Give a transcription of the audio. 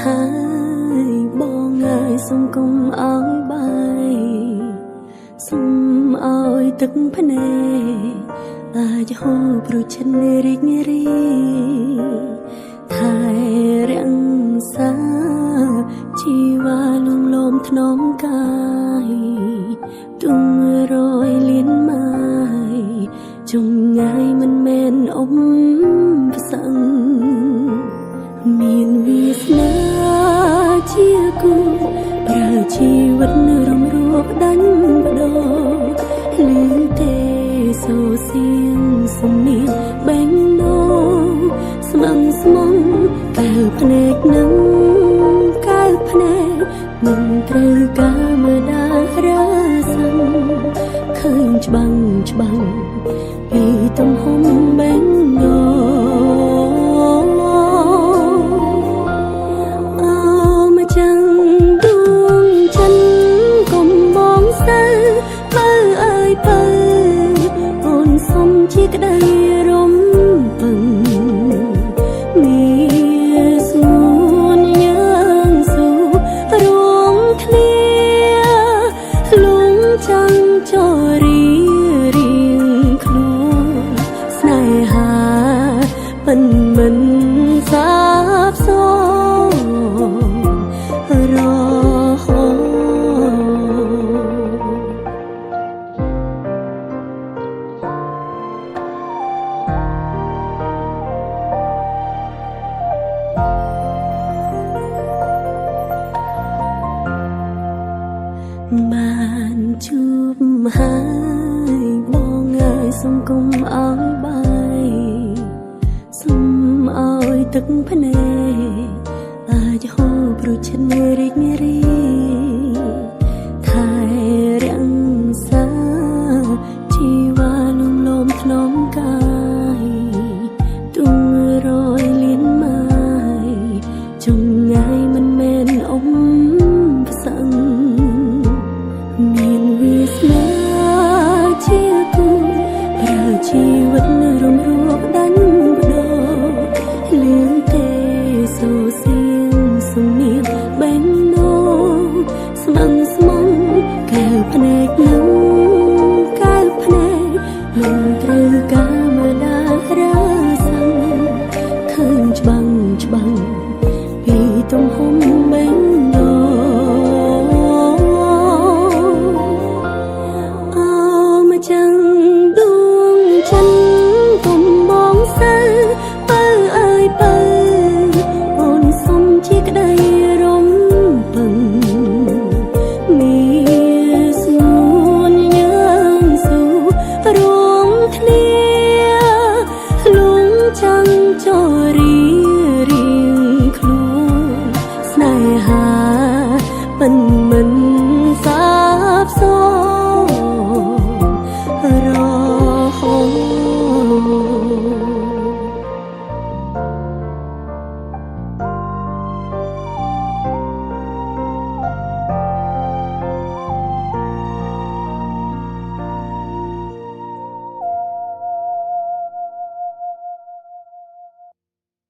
ហើយបងហើយសុំកុំអោយបាយសុំអោយទឹកភ្នែកអាចហូរព្រោះឈិនរីករាយថែរាំងសាជីវ៉ាលំលំថ្នមកាយទុំរយលៀនម៉ាយចងងាយមិនមែនអ៊ំផ្សឹងមានវាសនាជាគូប្រើជីវិតរំរោគដាញ់បដោលឺទេសូសៀងសំនៀងបែងណោស្មងស្មងកែវភ្នែកនឹងកែវភ្នែកមិនត្រូវការមើលដារាសាំឃើញច្បាំងច្បាំងពីទំហំបែងណោជាក្តីរំពឹងមានសួនយ៉ាងស៊ូរួមគ្នាលងចាំចរីរៀងខ្លួនស្នេហាមិនសាបសូន្យរហូតបានជួបហើយបងហើយសុំកុំអោយបាយសុំអោយទឹកភ្នែកអាចហូរព្រោះឈិនរីករាយថែរាំងសាជីវ៉ាលំលំថ្នមកាយទុំរយលៀនម៉ាយចងងាយមិនមែនអ៊ំផ្សឹងមានវាសនាជាគូប្រើជីវិតរំរោគដាញ់បដោលឿនទេសូសៀងសំនៀងបែងណោស្មងស្មងកែវភ្នែកនឹងកែវភ្នែកមិនត្រូវការមើលដារាសាំឃើញច្បាំងច្បាំងពីទំហំ